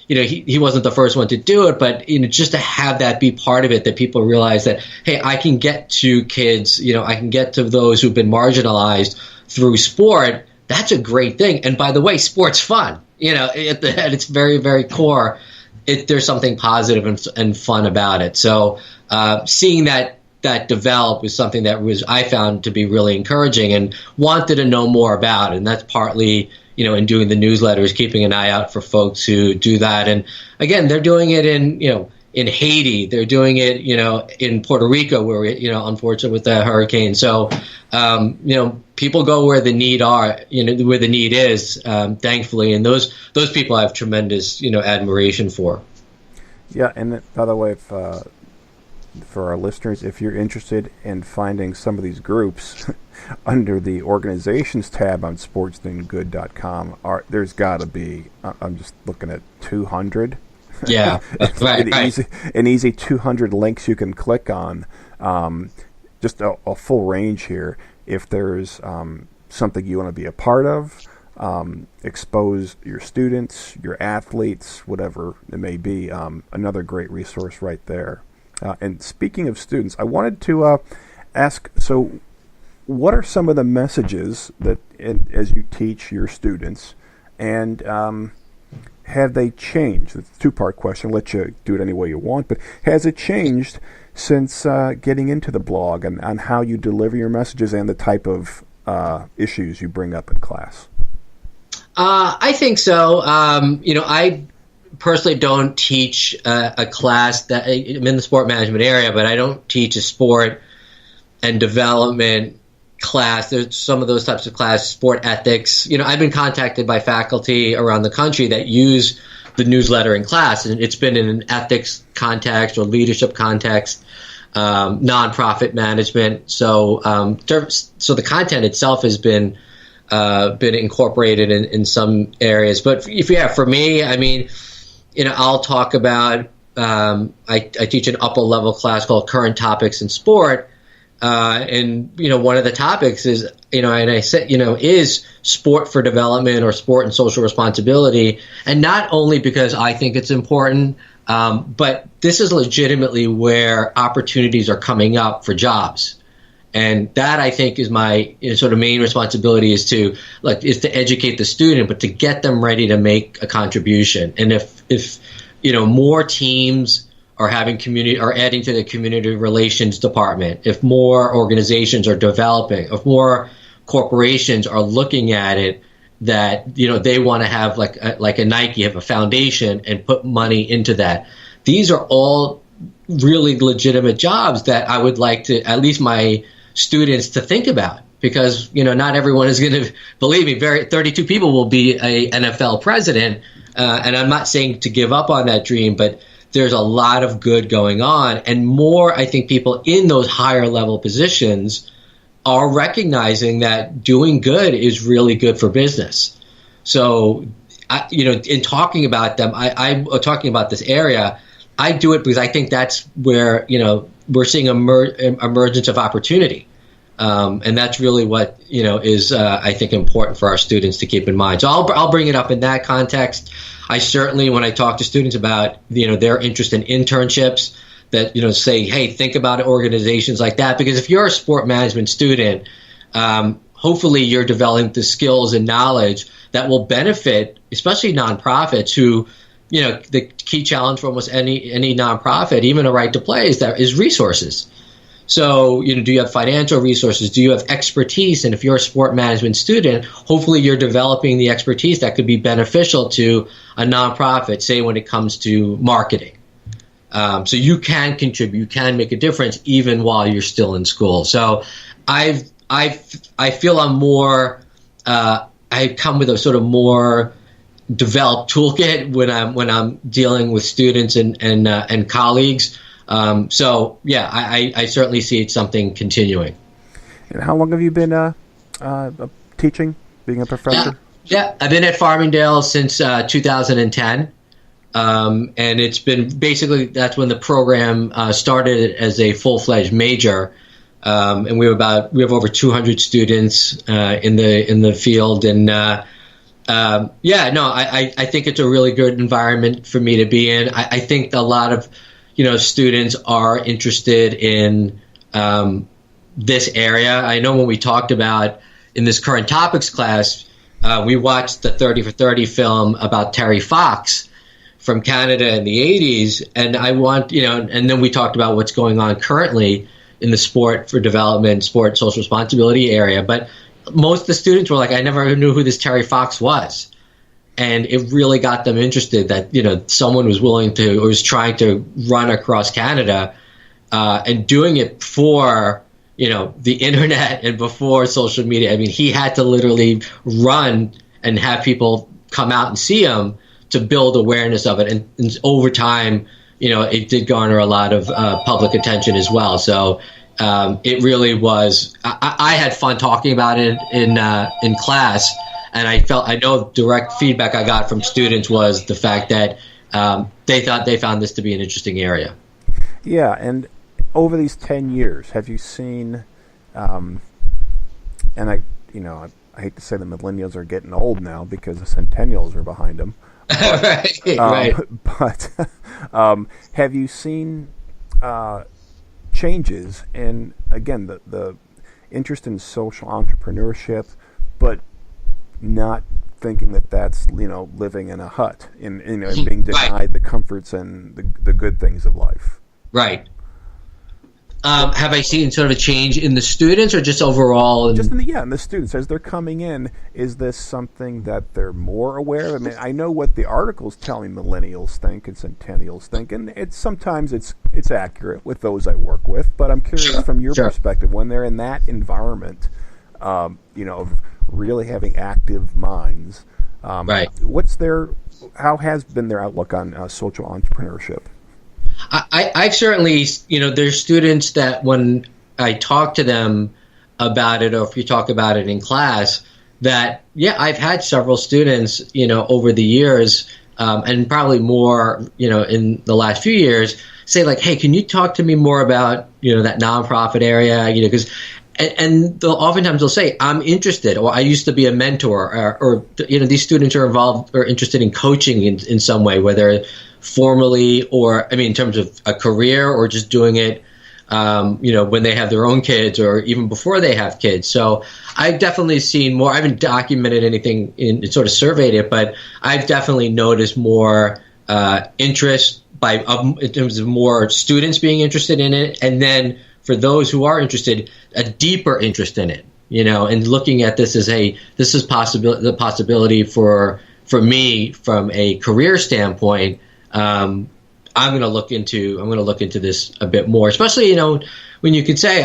he wasn't the first one to do it, but just to have that be part of it, that people realize that, hey, I can get to kids, I can get to those who've been marginalized through sport. That's a great thing. And by the way, sport's fun. At its very, very core, there's something positive and fun about it. So seeing that develop was something that I found to be really encouraging and wanted to know more about. And that's partly, in doing the newsletters, keeping an eye out for folks who do that. And again, they're doing it in Haiti, they're doing it, in Puerto Rico, where unfortunately with the hurricane. So, people go where the need where the need is, thankfully, and those people I have tremendous, admiration for. Yeah, and by the way, for our listeners, if you're interested in finding some of these groups under the organizations tab on sportsdoinggood.com, there's got to be, I'm just looking at 200. Yeah, right. An easy 200 links you can click on. Just a full range here. If there's something you want to be a part of, expose your students, your athletes, whatever it may be, another great resource right there. And speaking of students, I wanted to ask, so what are some of the messages that, as you teach your students, and have they changed? It's a two-part question. I'll let you do it any way you want, but has it changed since getting into the blog and on how you deliver your messages and the type of issues you bring up in class? I think so. I personally don't teach a class that I'm in the sport management area, but I don't teach a sport and development class. There's some of those types of classes, sport ethics. I've been contacted by faculty around the country that use the newsletter in class, and it's been in an ethics context or leadership context, nonprofit management. So the content itself has been incorporated in some areas. But for me, I'll talk about, I teach an upper level class called Current Topics in Sport. And one of the topics is, and I said, is sport for development or sport and social responsibility. And not only because I think it's important, but this is legitimately where opportunities are coming up for jobs. And that, I think, is my sort of main responsibility is to educate the student, but to get them ready to make a contribution. And if more teams are adding to the community relations department, if more organizations are developing, if more corporations are looking at it, that they want to have like a Nike, have a foundation and put money into that. These are all really legitimate jobs that I would like to, at least my students, to think about, because not everyone is going to believe me. 32 people will be a NFL president, and I'm not saying to give up on that dream, but there's a lot of good going on, and more, I think, people in those higher level positions are recognizing that doing good is really good for business. So, in talking about them, I'm talking about this area. I do it because I think that's where we're seeing emergence of opportunity, and that's really what is I think important for our students to keep in mind. So I'll bring it up in that context. I certainly, when I talk to students about their interest in internships, that say, hey, think about organizations like that, because if you're a sport management student, hopefully you're developing the skills and knowledge that will benefit, especially nonprofits who, the key challenge for almost any nonprofit, even a right to play, is resources. So, do you have financial resources? Do you have expertise? And if you're a sport management student, hopefully you're developing the expertise that could be beneficial to a nonprofit, say when it comes to marketing. So you can contribute, you can make a difference even while you're still in school. So I feel I'm more, I come with a sort of more developed toolkit when I'm dealing with students and colleagues. So yeah, I certainly see it's something continuing. And how long have you been teaching, being a professor? Yeah, I've been at Farmingdale since 2010, and it's been basically, that's when the program started as a full-fledged major, and we have over 200 students in the field, and Yeah, no, I think it's a really good environment for me to be in. I think a lot of, students are interested in this area. I know when we talked about in this current topics class, we watched the 30 for 30 film about Terry Fox from Canada in the 80s. And and then we talked about what's going on currently in the sport for development, sport social responsibility area. But most of the students were like, I never knew who this Terry Fox was. And it really got them interested that, someone was willing to, or was trying to run across Canada and doing it before, the internet and before social media. I mean, he had to literally run and have people come out and see him to build awareness of it. And over time, it did garner a lot of public attention as well. So it really was, I had fun talking about it in class. And I know direct feedback I got from students was the fact that they thought they found this to be an interesting area. Yeah, and over these 10 years, have you seen, and I hate to say the millennials are getting old now because the centennials are behind them. But, right. But have you seen changes in, again, the interest in social entrepreneurship, but not thinking that that's living in a hut and being denied the comforts and the good things of life. Right. Have I seen sort of a change in the students or just overall? Just in the students as they're coming in. Is this something that they're more aware of? I mean, I know what the articles telling millennials think and centennials think, and sometimes it's accurate with those I work with. But I'm curious from your perspective when they're in that environment, of really having active minds. Right. How has been their outlook on social entrepreneurship? I've certainly, there's students that when I talk to them about it, or if you talk about it in class, that, I've had several students, over the years, and probably more, in the last few years, say like, hey, can you talk to me more about, that nonprofit area, because and oftentimes they'll say, I'm interested, or I used to be a mentor, or these students are involved or interested in coaching in some way, whether formally or, in terms of a career or just doing it, when they have their own kids or even before they have kids. So I've definitely seen more. I haven't documented anything in sort of surveyed it, but I've definitely noticed more interest in terms of more students being interested in it. And then for those who are interested, a deeper interest in it, and looking at this as this is the possibility for me from a career standpoint. I'm going to look into this a bit more, especially, when you could say,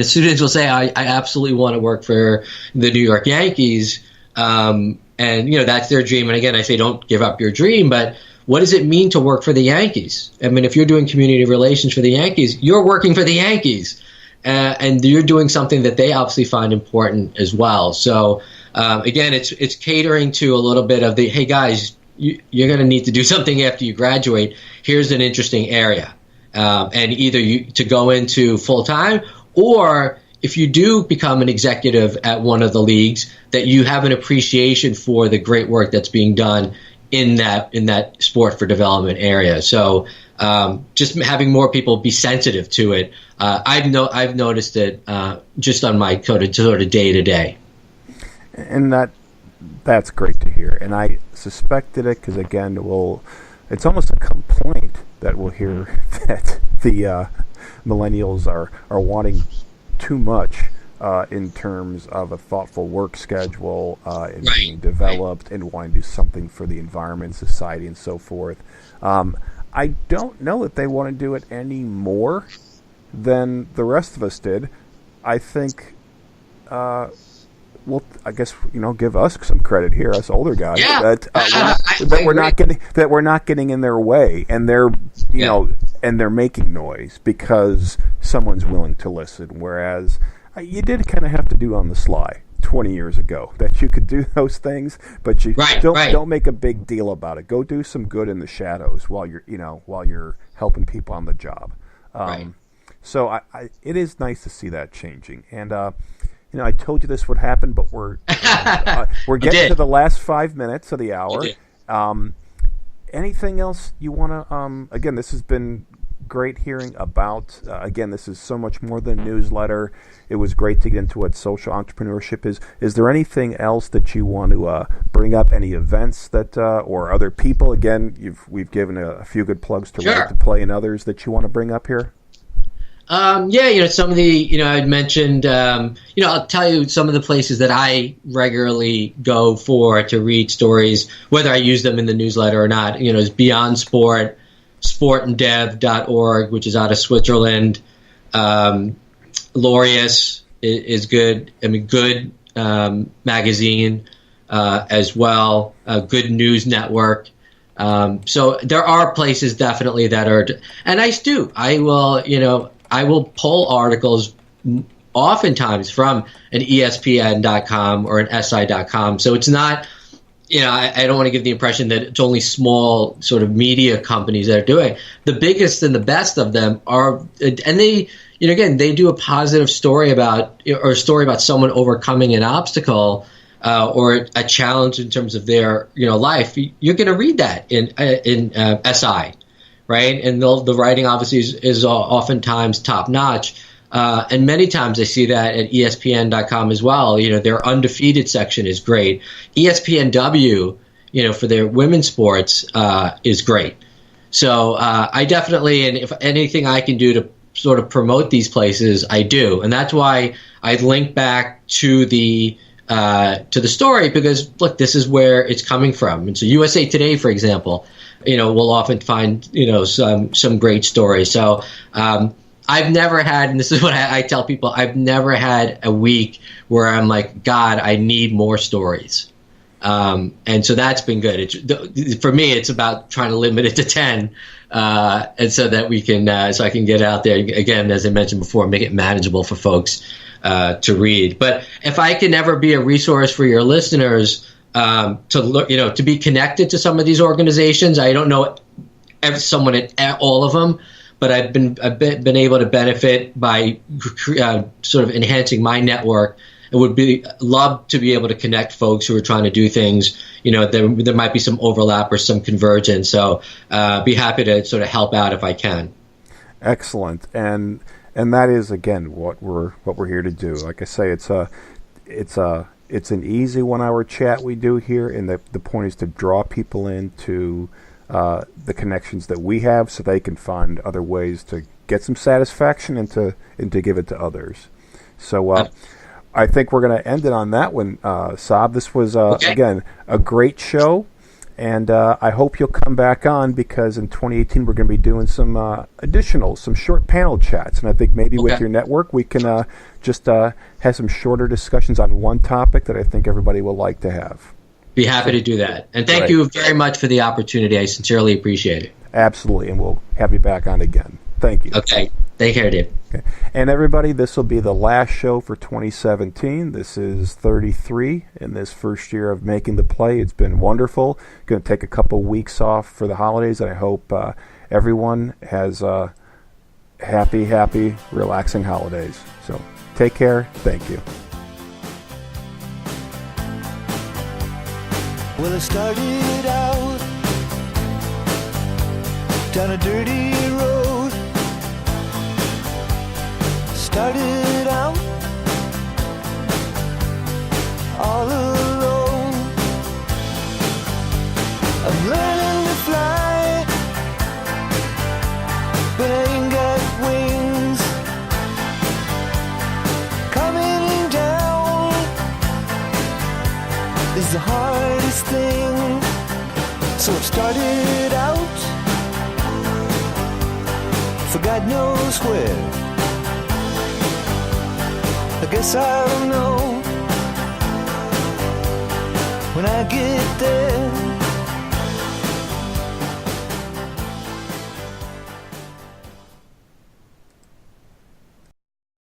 students will say, I absolutely want to work for the New York Yankees. And, that's their dream. And again, I say, don't give up your dream, but what does it mean to work for the Yankees? I mean, if you're doing community relations for the Yankees, you're working for the Yankees, and you're doing something that they obviously find important as well. So, again, it's catering to a little bit of the, hey guys, you're going to need to do something after you graduate. Here's an interesting area. And either to go into full time, or if you do become an executive at one of the leagues, that you have an appreciation for the great work that's being done in that sport for development area. So just having more people be sensitive to it. I've noticed it just on my sort of day to day. And that's great to hear. And I suspected it because, again, it's almost a complaint that we'll hear that the millennials are wanting too much in terms of a thoughtful work schedule and being developed and wanting to do something for the environment, society, and so forth. I don't know that they want to do it any more than the rest of us did. I think... well, I guess give us some credit here, us older guys. That we're not getting in their way, and they're and they're making noise because someone's willing to listen. Whereas you did kind of have to do on the sly 20 years ago that you could do those things, but you don't make a big deal about it. Go do some good in the shadows while you're helping people on the job. So it is nice to see that changing. And I told you this would happen, but we're getting to the last 5 minutes of the hour. Anything else you want to? Again, this has been great hearing about. Again, this is so much more than a newsletter. It was great to get into what social entrepreneurship is. Is there anything else that you want to bring up? Any events that or other people? Again, we've given a few good plugs to Right to Play and others that you want to bring up here. Some of the, I'd mentioned, I'll tell you some of the places that I regularly go for to read stories, whether I use them in the newsletter or not, is Beyond Sport, sportanddev.org, which is out of Switzerland. Laureus is good. Good magazine as well. Good news network. So there are places definitely that are, and I will pull articles oftentimes from an ESPN.com or an SI.com. So it's not, I don't want to give the impression that it's only small sort of media companies that are doing it. The biggest and the best of them are, and they, again, they do a positive story about someone overcoming an obstacle or a challenge in terms of their, life. You're going to read that in SI. Right, and the writing obviously is oftentimes top notch, and many times I see that at ESPN.com as well. Their undefeated section is great. ESPNW, for their women's sports, is great. So I definitely, and if anything I can do to sort of promote these places, I do, and that's why I link back to the story, because look, this is where it's coming from. And so USA Today, for example, we'll often find, some great stories. So I've never had, and this is what I tell people, I've never had a week where I'm like, God, I need more stories. And so that's been good. For me, it's about trying to limit it to 10, and so that we can, so I can get out there again, as I mentioned before, make it manageable for folks to read. But if I can ever be a resource for your listeners, to look, to be connected to some of these organizations. I don't know someone at all of them, but I've been able to benefit by sort of enhancing my network. It would love to be able to connect folks who are trying to do things. There might be some overlap or some convergence. So be happy to sort of help out if I can. Excellent, and that is again what we're here to do. Like I say, it's an easy 1 hour chat we do here, and the point is to draw people into the connections that we have so they can find other ways to get some satisfaction and to give it to others. So I think we're going to end it on that one, Saab. This was, again, a great show, and I hope you'll come back on, because in 2018 we're going to be doing some short panel chats, and I think maybe with your network we can just have some shorter discussions on one topic that I think everybody will like to have. Be happy to do that. And thank you very much for the opportunity. I sincerely appreciate it. Absolutely, and we'll have you back on again. Thank you. Okay. Take care, Dave. Okay. And everybody, this will be the last show for 2017. This is 33 in this first year of Making the Play. It's been wonderful. Going to take a couple weeks off for the holidays, and I hope everyone has happy, relaxing holidays. So take care. Thank you. Well, I started out down a dirty road. Started out all alone. I'm learning to fly, but I ain't got wings. Coming down is the hardest thing. So I've started out for God knows where. I guess I'll know when I get there.